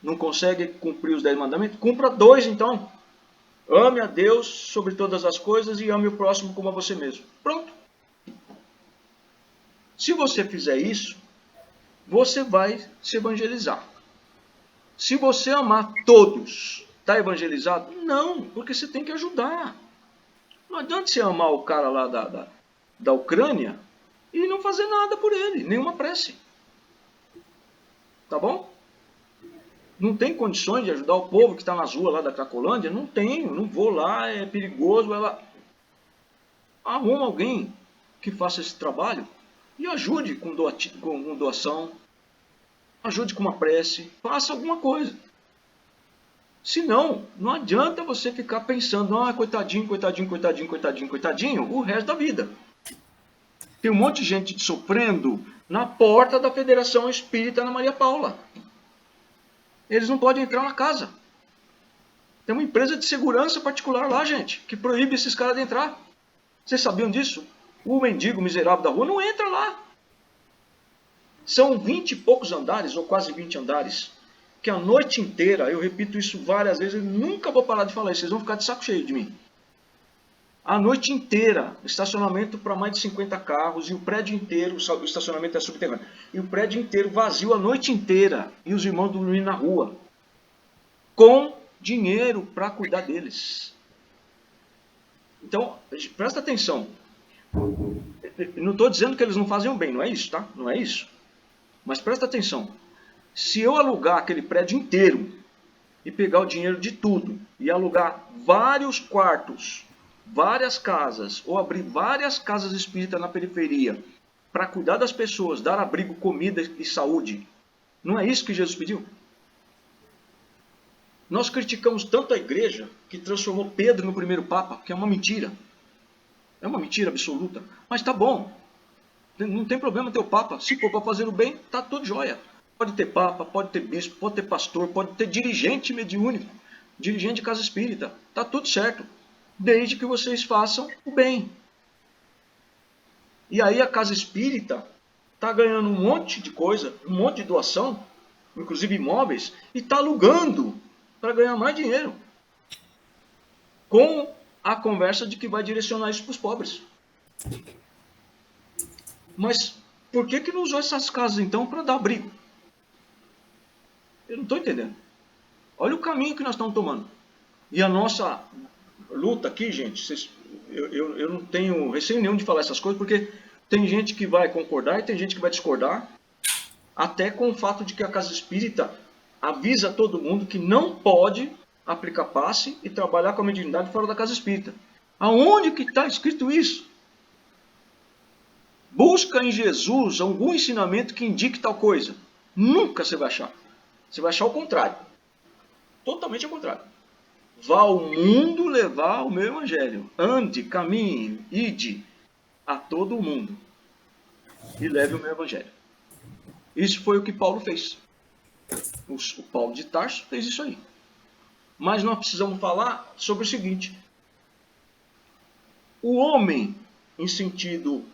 Não consegue cumprir os 10 mandamentos? Cumpra 2 então. Ame a Deus sobre todas as coisas e ame o próximo como a você mesmo. Pronto. Se você fizer isso, você vai se evangelizar. Se você amar todos, está evangelizado? Não, porque você tem que ajudar. Não adianta você amar o cara lá da Ucrânia e não fazer nada por ele, nenhuma prece. Tá bom? Não tem condições de ajudar o povo que está nas ruas lá da Cracolândia? Não tenho, não vou lá, é perigoso. Arruma alguém que faça esse trabalho e ajude com doação, ajude com uma prece, faça alguma coisa. Senão, não adianta você ficar pensando, coitadinho, coitadinho, coitadinho, coitadinho, coitadinho, o resto da vida. Tem um monte de gente sofrendo na porta da Federação Espírita Ana Maria Paula. Eles não podem entrar na casa. Tem uma empresa de segurança particular lá, gente, que proíbe esses caras de entrar. Vocês sabiam disso? O mendigo miserável da rua não entra lá. São 20 e poucos andares, ou quase 20 andares, que a noite inteira, eu repito isso várias vezes, eu nunca vou parar de falar isso, vocês vão ficar de saco cheio de mim. A noite inteira, estacionamento para mais de 50 carros, e o prédio inteiro, o estacionamento é subterrâneo, e o prédio inteiro vazio a noite inteira, e os irmãos dormindo na rua, com dinheiro para cuidar deles. Então, presta atenção. Eu não estou dizendo que eles não fazem o bem, não é isso, tá? Não é isso. Mas presta atenção. Se eu alugar aquele prédio inteiro e pegar o dinheiro de tudo e alugar vários quartos, várias casas, ou abrir várias casas espíritas na periferia para cuidar das pessoas, dar abrigo, comida e saúde, não é isso que Jesus pediu? Nós criticamos tanto a igreja que transformou Pedro no primeiro papa, que é uma mentira. É uma mentira absoluta. Mas tá bom. Não tem problema ter o papa. Se for para fazer o bem, tá tudo jóia. Pode ter papa, pode ter bispo, pode ter pastor, pode ter dirigente mediúnico, dirigente de casa espírita. Tá tudo certo. Desde que vocês façam o bem. E aí a casa espírita tá ganhando um monte de coisa, um monte de doação, inclusive imóveis, e tá alugando para ganhar mais dinheiro. Com a conversa de que vai direcionar isso para os pobres. Mas por que não usou essas casas então para dar abrigo? Eu não estou entendendo. Olha o caminho que nós estamos tomando. E a nossa luta aqui, gente, eu não tenho receio nenhum de falar essas coisas, porque tem gente que vai concordar e tem gente que vai discordar, até com o fato de que a casa espírita avisa todo mundo que não pode aplicar passe e trabalhar com a mediunidade fora da casa espírita. Aonde que está escrito isso? Busca em Jesus algum ensinamento que indique tal coisa. Nunca você vai achar. Você vai achar o contrário. Totalmente ao contrário. Vá ao mundo levar o meu evangelho. Ande, caminhe, ide a todo o mundo e leve o meu evangelho. Isso foi o que Paulo fez. O Paulo de Tarso fez isso aí. Mas nós precisamos falar sobre o seguinte. O homem, em sentido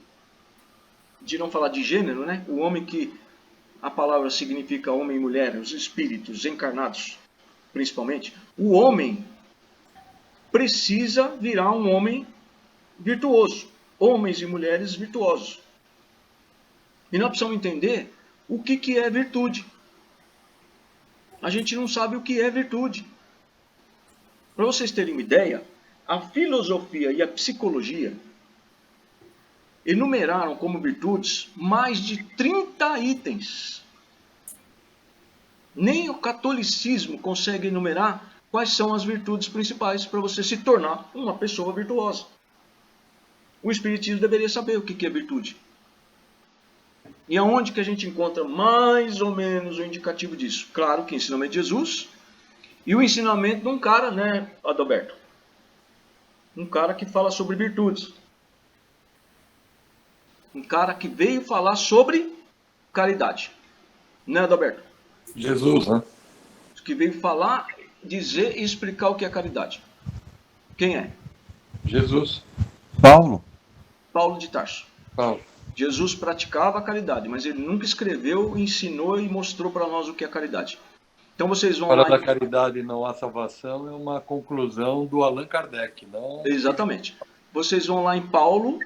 de não falar de gênero, né? O homem que a palavra significa homem e mulher, os espíritos encarnados, principalmente. O homem precisa virar um homem virtuoso. Homens e mulheres virtuosos. E nós precisamos entender o que é virtude. A gente não sabe o que é virtude. Para vocês terem uma ideia, a filosofia e a psicologia enumeraram como virtudes mais de 30 itens. Nem o catolicismo consegue enumerar quais são as virtudes principais para você se tornar uma pessoa virtuosa. O espiritismo deveria saber o que é virtude. E aonde que a gente encontra mais ou menos o indicativo disso? Claro que o ensinamento de Jesus e o ensinamento de um cara, né, Adalberto? Um cara que fala sobre virtudes. Um cara que veio falar sobre caridade. Né, Adalberto? Jesus, né? Que veio falar, dizer e explicar o que é caridade. Quem é? Jesus. Paulo. Paulo de Tarso. Paulo. Jesus praticava a caridade, mas ele nunca escreveu, ensinou e mostrou para nós o que é caridade. Então vocês vão Fora lá... da caridade não há salvação é uma conclusão do Allan Kardec, não? Exatamente. Vocês vão lá em Paulo,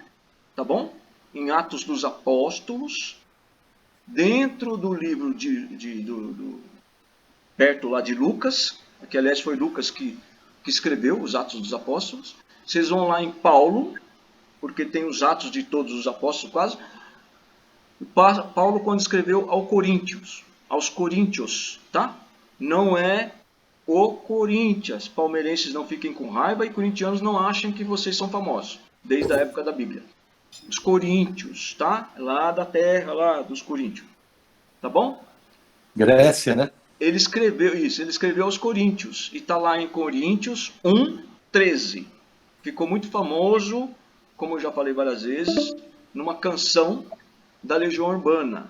tá bom? Em Atos dos Apóstolos, dentro do livro perto lá de Lucas, que aliás foi Lucas que escreveu os Atos dos Apóstolos. Vocês vão lá em Paulo, porque tem os Atos de todos os apóstolos quase. Paulo quando escreveu aos Coríntios, tá? Não é o Corinthians. Palmeirenses não fiquem com raiva e corintianos não achem que vocês são famosos, desde a época da Bíblia. Os Coríntios, tá? Lá da terra, lá dos Coríntios. Tá bom? Grécia, né? Ele escreveu isso, ele escreveu aos Coríntios. E está lá em Coríntios 1:13. Ficou muito famoso, como eu já falei várias vezes, numa canção da Legião Urbana.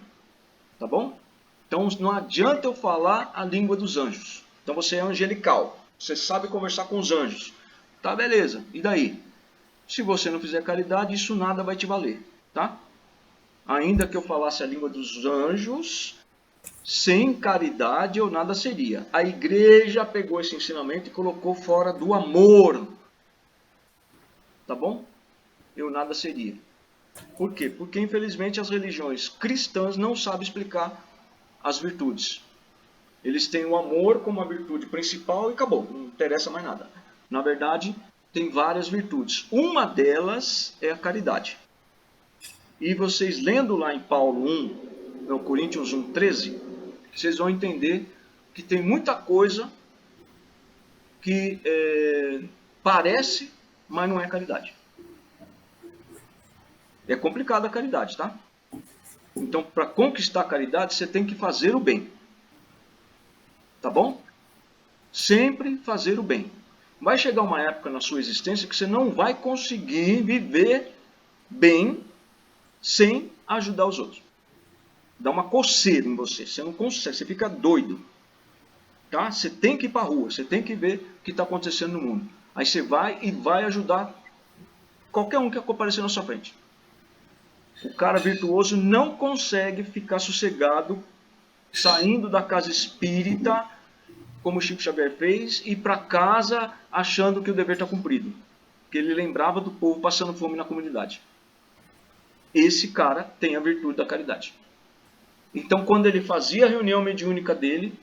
Tá bom? Então não adianta eu falar a língua dos anjos. Então você é angelical. Você sabe conversar com os anjos. Tá, beleza. E daí? Se você não fizer caridade, isso nada vai te valer, tá? Ainda que eu falasse a língua dos anjos, sem caridade eu nada seria. A igreja pegou esse ensinamento e colocou fora do amor. Tá bom? Eu nada seria. Por quê? Porque infelizmente as religiões cristãs não sabem explicar as virtudes. Eles têm o amor como a virtude principal e acabou, não interessa mais nada. Na verdade, tem várias virtudes. Uma delas é a caridade. E vocês lendo lá em Paulo 1, no Coríntios 1:13, vocês vão entender que tem muita coisa que parece, mas não é caridade. É complicada a caridade, tá? Então, para conquistar a caridade, você tem que fazer o bem. Tá bom? Sempre fazer o bem. Vai chegar uma época na sua existência que você não vai conseguir viver bem sem ajudar os outros. Dá uma coceira em você. Você não consegue, você fica doido. Tá? Você tem que ir para a rua, você tem que ver o que está acontecendo no mundo. Aí você vai e vai ajudar qualquer um que aparecer na sua frente. O cara virtuoso não consegue ficar sossegado saindo da casa espírita, como o Chico Xavier fez, e ir para casa achando que o dever está cumprido. Porque ele lembrava do povo passando fome na comunidade. Esse cara tem a virtude da caridade. Então, quando ele fazia a reunião mediúnica dele,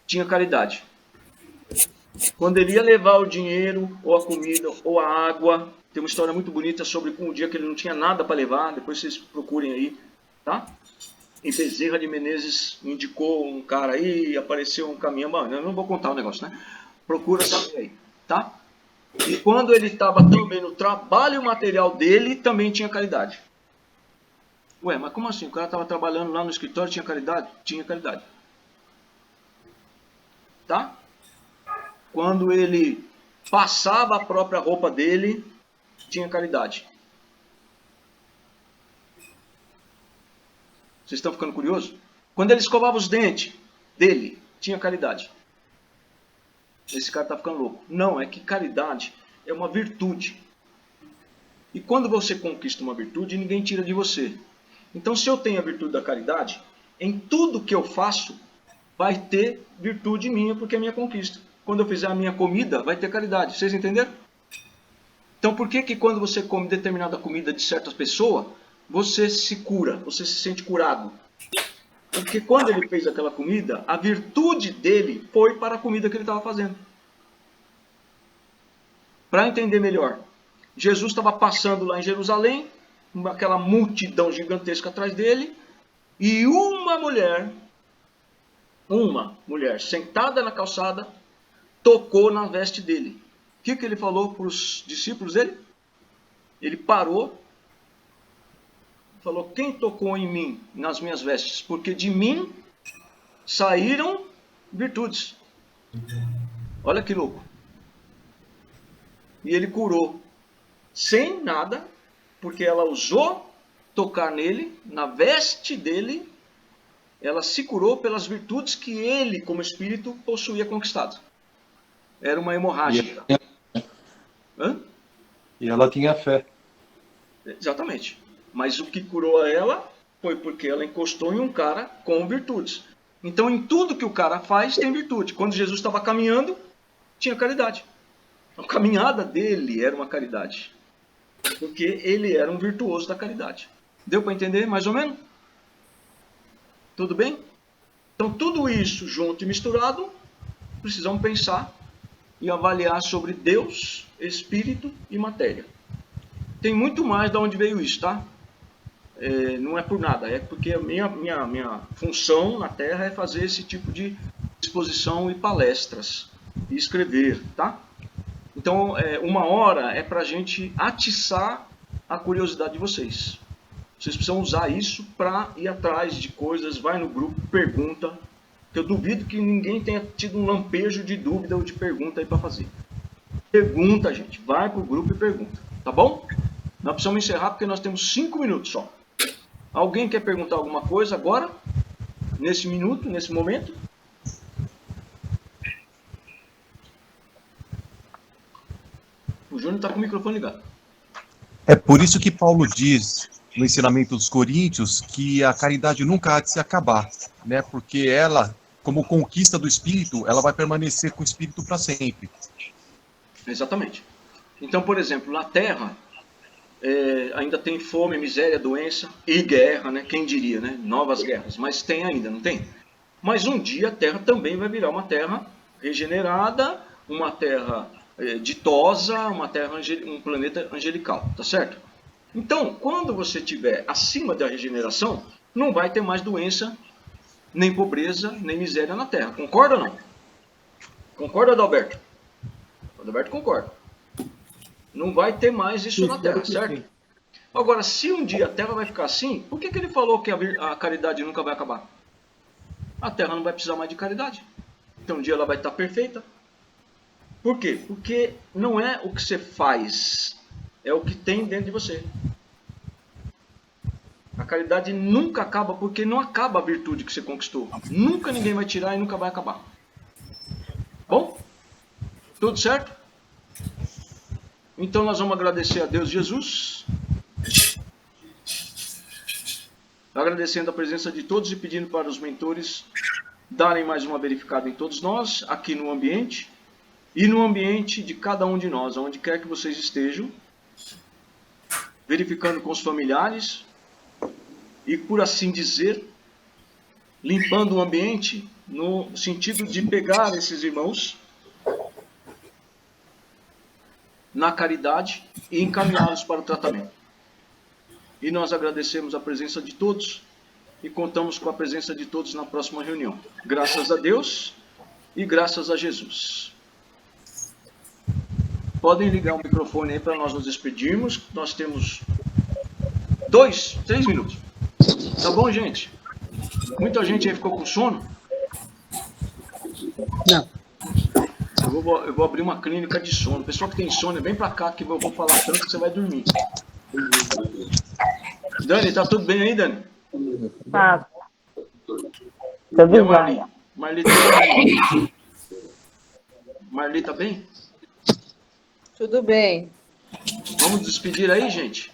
tinha caridade. Quando ele ia levar o dinheiro, ou a comida, ou a água, tem uma história muito bonita sobre um dia que ele não tinha nada para levar, depois vocês procurem aí, tá? Em Bezerra de Menezes indicou um cara aí, apareceu um caminhão, mano, eu não vou contar o negócio, né? Procura saber aí, tá? E quando ele estava também no trabalho material dele, também tinha caridade. Ué, mas como assim? O cara estava trabalhando lá no escritório, tinha caridade? Tinha caridade. Tá? Quando ele passava a própria roupa dele, tinha caridade. Vocês estão ficando curiosos? Quando ele escovava os dentes dele, tinha caridade. Esse cara está ficando louco. Não, é que caridade é uma virtude. E quando você conquista uma virtude, ninguém tira de você. Então, se eu tenho a virtude da caridade, em tudo que eu faço, vai ter virtude minha, porque é minha conquista. Quando eu fizer a minha comida, vai ter caridade. Vocês entenderam? Então, por que quando você come determinada comida de certas pessoas, você se cura, você se sente curado? Porque quando ele fez aquela comida, a virtude dele foi para a comida que ele estava fazendo. Para entender melhor, Jesus estava passando lá em Jerusalém, aquela multidão gigantesca atrás dele, e uma mulher sentada na calçada, tocou na veste dele. O que ele falou para os discípulos dele? Ele parou, falou: quem tocou em mim, nas minhas vestes? Porque de mim saíram virtudes. Olha que louco. E ele curou, sem nada, porque ela usou tocar nele, na veste dele, ela se curou pelas virtudes que ele, como espírito, possuía conquistado. Era uma hemorragia. E ela tinha fé. Exatamente. Mas o que curou a ela foi porque ela encostou em um cara com virtudes. Então, em tudo que o cara faz, tem virtude. Quando Jesus estava caminhando, tinha caridade. A caminhada dele era uma caridade. Porque ele era um virtuoso da caridade. Deu para entender, mais ou menos? Tudo bem? Então, tudo isso junto e misturado, precisamos pensar e avaliar sobre Deus, Espírito e matéria. Tem muito mais de onde veio isso, tá? Não é por nada, é porque a minha função na Terra é fazer esse tipo de exposição e palestras e escrever, tá? Então, uma hora é para a gente atiçar a curiosidade de vocês. Vocês precisam usar isso para ir atrás de coisas, vai no grupo, pergunta, que eu duvido que ninguém tenha tido um lampejo de dúvida ou de pergunta aí para fazer. Pergunta, gente, vai pro grupo e pergunta, tá bom? Nós precisamos encerrar porque nós temos 5 minutos só. Alguém quer perguntar alguma coisa agora? Nesse minuto, nesse momento? Dani está com o microfone ligado. É por isso que Paulo diz no ensinamento dos Coríntios que a caridade nunca há de se acabar, né? Porque ela, como conquista do Espírito, ela vai permanecer com o Espírito para sempre. Exatamente. Então, por exemplo, na Terra, ainda tem fome, miséria, doença e guerra, né? Quem diria, né? Novas guerras, mas tem ainda, não tem? Mas um dia a Terra também vai virar uma Terra regenerada, uma Terra ditosa, um planeta angelical, tá certo? Então, quando você estiver acima da regeneração, não vai ter mais doença, nem pobreza, nem miséria na Terra. Concorda ou não? Concorda, Adalberto? O Adalberto concorda. Não vai ter mais isso na Terra, certo? Agora, se um dia a Terra vai ficar assim, por que ele falou que a caridade nunca vai acabar? A Terra não vai precisar mais de caridade. Então um dia ela vai estar perfeita. Por quê? Porque não é o que você faz, é o que tem dentro de você. A caridade nunca acaba porque não acaba a virtude que você conquistou. Nunca ninguém vai tirar e nunca vai acabar. Bom? Tudo certo? Então nós vamos agradecer a Deus Jesus. Agradecendo a presença de todos e pedindo para os mentores darem mais uma verificada em todos nós, aqui no ambiente, e no ambiente de cada um de nós, onde quer que vocês estejam, verificando com os familiares, e por assim dizer, limpando o ambiente, no sentido de pegar esses irmãos na caridade e encaminhá-los para o tratamento. E nós agradecemos a presença de todos e contamos com a presença de todos na próxima reunião. Graças a Deus e graças a Jesus. Podem ligar o microfone aí para nós nos despedirmos. Nós temos 3 minutos. Tá bom, gente? Muita gente aí ficou com sono? Não. Eu vou abrir uma clínica de sono. Pessoal que tem sono, vem para cá que eu vou falar tanto que você vai dormir. Dani, tá tudo bem aí, Dani? Tá. E a Marli? Marli tá bem? Marli tá bem? Tudo bem. Vamos despedir aí, gente?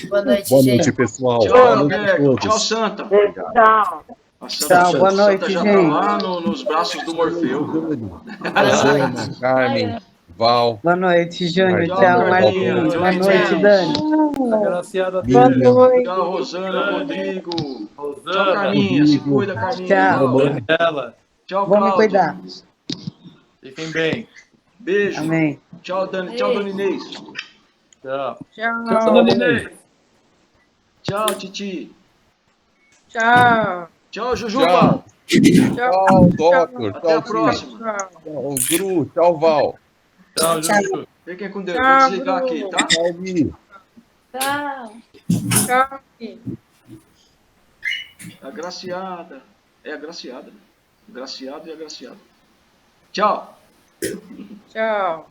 Boa noite, Boa gente. noite, pessoal. Tchau, Boa noite a Alberto. todos. Tchau, Santa. Tchau. A Santa, Tchau, boa noite, Santa já gente. tá lá nos braços do Morfeu. Rosana, Carmen, Val. Boa noite, Júnior. Tchau, Tchau, Carlinha. Marquinhos. Boa Tchau, noite, tchau. Dani. Agraciada a Boa Miriam. noite. Tchau, Rosana, Rodrigo. Tchau, Rosana, Carlinha. Se Rodrigo. cuida, Carlinha. Tchau. Daniela. Tchau, Vou me Cláudia. cuidar. Fiquem bem. Beijo. Amém. Tchau, Dani. Tchau, Dona Inês. Tchau. Tchau. Dona Inês. Tchau, Titi. Tchau. Tchau, Jujuba. Tchau, Doctor. Até a Tchau, próxima. Tchau, Gru. Tchau, Val. Tchau, Juju. Fiquem com Deus. Tchau, Vou desligar Bruno. aqui, tá? Tchau, Gui. Tchau. Agraciada. É agraciada. Graciado e agraciado. Tchau. Tchau.